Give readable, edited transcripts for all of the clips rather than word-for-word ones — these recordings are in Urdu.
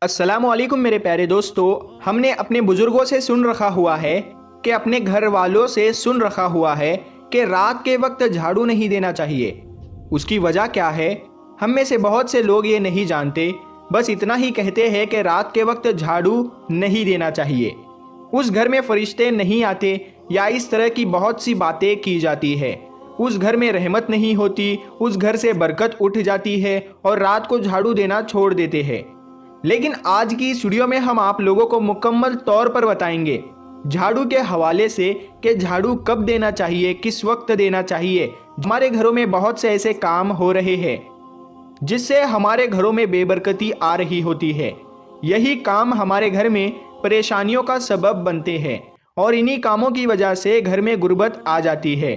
السلام علیکم میرے پیارے دوستو، ہم نے اپنے بزرگوں سے سن رکھا ہوا ہے کہ اپنے گھر والوں سے سن رکھا ہوا ہے کہ رات کے وقت جھاڑو نہیں دینا چاہیے۔ اس کی وجہ کیا ہے؟ ہم میں سے بہت سے لوگ یہ نہیں جانتے، بس اتنا ہی کہتے ہیں کہ رات کے وقت جھاڑو نہیں دینا چاہیے، اس گھر میں فرشتے نہیں آتے، یا اس طرح کی بہت سی باتیں کی جاتی ہے۔ اس گھر میں رحمت نہیں ہوتی، اس گھر سے برکت اٹھ جاتی ہے اور رات کو جھاڑو دینا چھوڑ دیتے ہیں۔ لیکن آج کی اس ویڈیو میں ہم آپ لوگوں کو مکمل طور پر بتائیں گے جھاڑو کے حوالے سے کہ جھاڑو کب دینا چاہیے، کس وقت دینا چاہیے۔ ہمارے گھروں میں بہت سے ایسے کام ہو رہے ہیں جس سے ہمارے گھروں میں بے برکتی آ رہی ہوتی ہے۔ یہی کام ہمارے گھر میں پریشانیوں کا سبب بنتے ہیں اور انہی کاموں کی وجہ سے گھر میں غربت آ جاتی ہے۔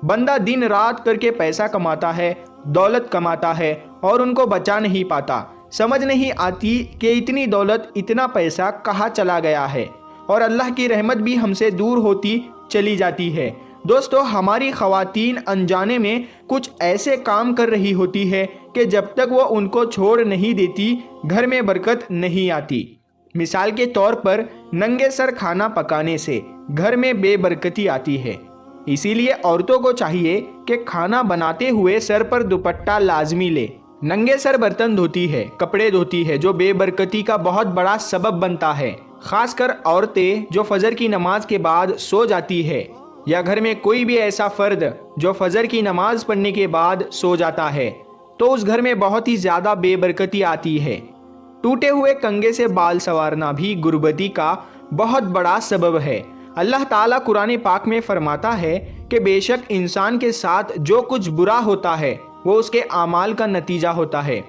بندہ دن رات کر کے پیسہ کماتا ہے، دولت کماتا ہے اور ان کو بچا نہیں پاتا۔ سمجھ نہیں آتی کہ اتنی دولت، اتنا پیسہ کہاں چلا گیا ہے، اور اللہ کی رحمت بھی ہم سے دور ہوتی چلی جاتی ہے۔ دوستو، ہماری خواتین انجانے میں کچھ ایسے کام کر رہی ہوتی ہے کہ جب تک وہ ان کو چھوڑ نہیں دیتی گھر میں برکت نہیں آتی۔ مثال کے طور پر ننگے سر کھانا پکانے سے گھر میں بے برکتی آتی ہے۔ اسی لیے عورتوں کو چاہیے کہ کھانا بناتے ہوئے سر پر دوپٹہ لازمی لے۔ ننگے سر برتن دھوتی ہے، کپڑے دھوتی ہے، جو بے برکتی کا بہت بڑا سبب بنتا ہے۔ خاص کر عورتیں جو فجر کی نماز کے بعد سو جاتی ہے، یا گھر میں کوئی بھی ایسا فرد جو فجر کی نماز پڑھنے کے بعد سو جاتا ہے، تو اس گھر میں بہت ہی زیادہ بے برکتی آتی ہے۔ ٹوٹے ہوئے کنگھے سے بال سنوارنا بھی غربتی کا بہت بڑا سبب ہے۔ اللہ تعالیٰ قرآن پاک میں فرماتا ہے کہ بے شک انسان کے ساتھ جو کچھ برا ہوتا ہے وہ اس کے اعمال کا نتیجہ ہوتا ہے۔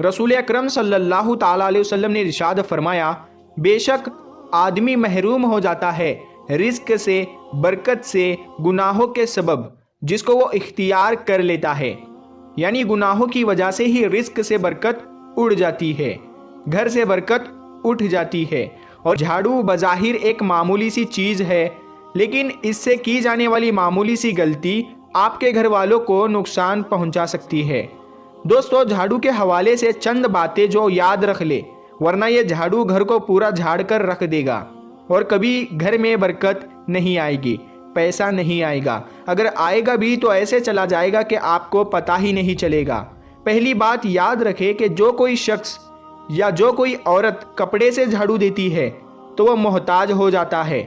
رسول اکرم صلی اللہ تعالیٰ علیہ وسلم نے ارشاد فرمایا، بے شک آدمی محروم ہو جاتا ہے رزق سے، برکت سے، گناہوں کے سبب جس کو وہ اختیار کر لیتا ہے۔ یعنی گناہوں کی وجہ سے ہی رزق سے برکت اڑ جاتی ہے، گھر سے برکت اٹھ جاتی ہے۔ اور جھاڑو بظاہر ایک معمولی سی چیز ہے، لیکن اس سے کی جانے والی معمولی سی غلطی آپ کے گھر والوں کو نقصان پہنچا سکتی ہے۔ دوستو، جھاڑو کے حوالے سے چند باتیں جو یاد رکھ لے، ورنہ یہ جھاڑو گھر کو پورا جھاڑ کر رکھ دے گا اور کبھی گھر میں برکت نہیں آئے گی، پیسہ نہیں آئے گا۔ اگر آئے گا بھی تو ایسے چلا جائے گا کہ آپ کو پتہ ہی نہیں چلے گا۔ پہلی بات یاد رکھے کہ جو کوئی شخص یا جو کوئی عورت کپڑے سے جھاڑو دیتی ہے تو وہ محتاج ہو جاتا ہے۔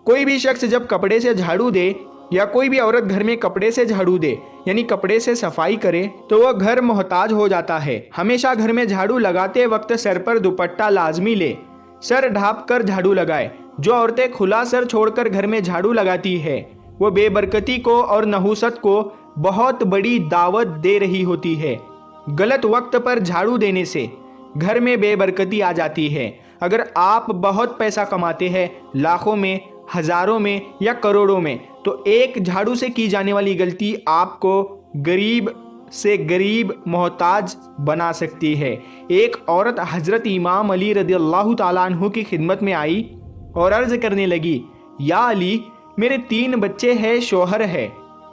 کوئی بھی شخص جب کپڑے سے جھاڑو دے، یا کوئی بھی عورت گھر میں کپڑے سے جھاڑو دے، یعنی کپڑے سے صفائی کرے، تو وہ گھر محتاج ہو جاتا ہے۔ ہمیشہ گھر میں جھاڑو لگاتے وقت سر پر دوپٹہ لازمی لے، سر ڈھانپ کر جھاڑو لگائے۔ جو عورتیں کھلا سر چھوڑ کر گھر میں جھاڑو لگاتی ہے وہ بے برکتی کو اور نحوست کو بہت بڑی دعوت دے رہی ہوتی ہے۔ غلط وقت پر جھاڑو دینے سے گھر میں بے برکتی آ جاتی ہے۔ اگر آپ بہت پیسہ کماتے ہیں، لاکھوں میں، ہزاروں میں یا کروڑوں میں، تو ایک جھاڑو سے کی جانے والی غلطی آپ کو غریب سے غریب محتاج بنا سکتی ہے۔ ایک عورت حضرت امام علی رضی اللہ تعالیٰ عنہ کی خدمت میں آئی اور عرض کرنے لگی، یا علی، میرے 3 بچے ہیں، شوہر ہے،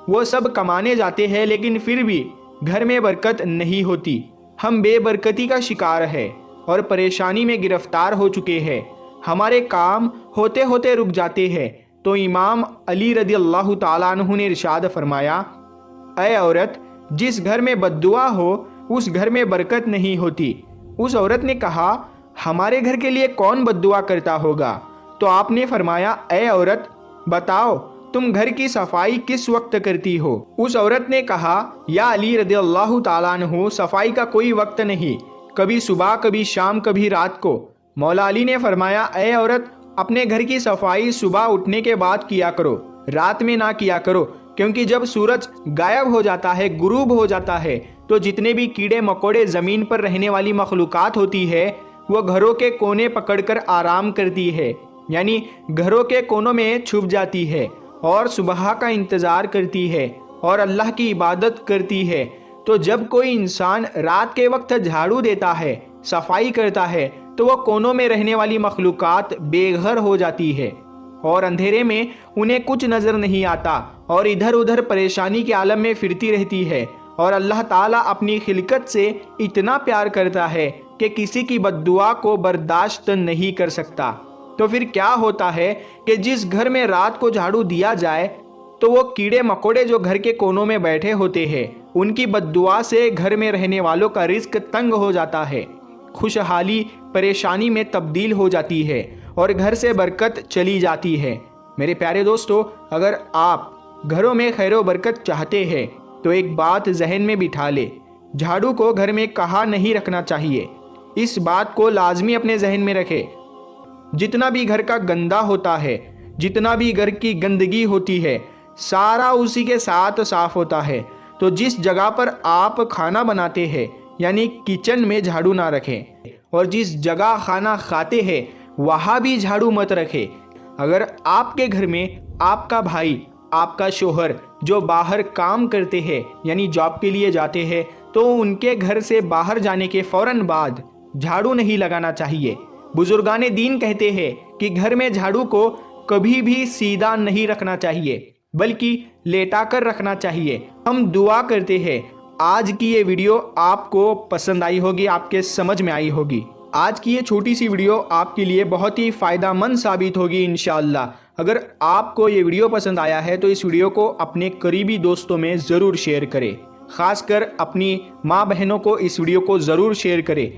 وہ سب کمانے جاتے ہیں، لیکن پھر بھی گھر میں برکت نہیں ہوتی۔ ہم بے برکتی کا شکار ہے اور پریشانی میں گرفتار ہو چکے ہیں، ہمارے کام ہوتے ہوتے رک جاتے ہیں۔ تو امام علی رضی اللہ تعالیٰ عنہ نے ارشاد فرمایا، اے عورت، جس گھر میں بد دعا ہو اس گھر میں برکت نہیں ہوتی۔ اس عورت نے کہا، ہمارے گھر کے لیے کون بد دعا کرتا ہوگا؟ تو آپ نے فرمایا، اے عورت، بتاؤ تم گھر کی صفائی کس وقت کرتی ہو؟ اس عورت نے کہا، یا علی رضی اللہ تعالیٰ عنہ، صفائی کا کوئی وقت نہیں، کبھی صبح، کبھی شام، کبھی رات کو۔ مولا علی نے فرمایا، اے عورت، اپنے گھر کی صفائی صبح اٹھنے کے بعد کیا کرو، رات میں نہ کیا کرو، کیونکہ جب سورج غائب ہو جاتا ہے، غروب ہو جاتا ہے، تو جتنے بھی کیڑے مکوڑے زمین پر رہنے والی مخلوقات ہوتی ہے وہ گھروں کے کونے پکڑ کر آرام کرتی ہے، یعنی گھروں کے کونوں میں چھپ جاتی ہے اور صبح کا انتظار کرتی ہے اور اللہ کی عبادت کرتی ہے۔ تو جب کوئی انسان رات کے وقت جھاڑو دیتا ہے، صفائی کرتا ہے، تو وہ کونوں میں رہنے والی مخلوقات بے گھر ہو جاتی ہے۔ اور اندھیرے میں انہیں کچھ نظر نہیں آتا اور ادھر ادھر پریشانی کے عالم میں پھرتی رہتی ہے، اور اللہ تعالیٰ اپنی خلقت سے اتنا پیار کرتا ہے کہ کسی کی بد دعا کو برداشت نہیں کر سکتا۔ تو پھر کیا ہوتا ہے کہ جس گھر میں رات کو جھاڑو دیا جائے تو وہ کیڑے مکوڑے جو گھر کے کونوں میں بیٹھے ہوتے ہیں، ان کی بد دعا سے گھر میں رہنے والوں کا رزق تنگ ہو جاتا ہے، خوشحالی پریشانی میں تبدیل ہو جاتی ہے اور گھر سے برکت چلی جاتی ہے۔ میرے پیارے دوستو، اگر آپ گھروں میں خیر و برکت چاہتے ہیں تو ایک بات ذہن میں بٹھا لے، جھاڑو کو گھر میں کہاں نہیں رکھنا چاہیے۔ اس بات کو لازمی اپنے ذہن میں رکھے۔ جتنا بھی گھر کا گندا ہوتا ہے، جتنا بھی گھر کی گندگی ہوتی ہے، سارا اسی کے ساتھ صاف ہوتا ہے۔ تو جس جگہ پر آپ کھانا بناتے ہیں یعنی کچن میں جھاڑو نہ رکھیں، اور جس جگہ کھانا کھاتے ہیں وہاں بھی جھاڑو مت رکھیں۔ اگر آپ کے گھر میں آپ کا بھائی، آپ کا شوہر جو باہر کام کرتے ہیں یعنی جاب کے لیے جاتے ہیں، تو ان کے گھر سے باہر جانے کے فوراً بعد جھاڑو نہیں لگانا چاہیے۔ بزرگان دین کہتے ہیں کہ گھر میں جھاڑو کو کبھی بھی سیدھا نہیں رکھنا چاہیے بلکہ لیٹا کر رکھنا چاہیے۔ ہم دعا کرتے ہیں آج کی یہ ویڈیو آپ کو پسند آئی ہوگی، آپ کے سمجھ میں آئی ہوگی۔ آج کی یہ چھوٹی سی ویڈیو آپ کے لیے بہت ہی فائدہ مند ثابت ہوگی انشاءاللہ۔ اگر آپ کو یہ ویڈیو پسند آیا ہے تو اس ویڈیو کو اپنے قریبی دوستوں میں ضرور شیئر کریں، خاص کر اپنی ماں بہنوں کو اس ویڈیو کو ضرور شیئر کریں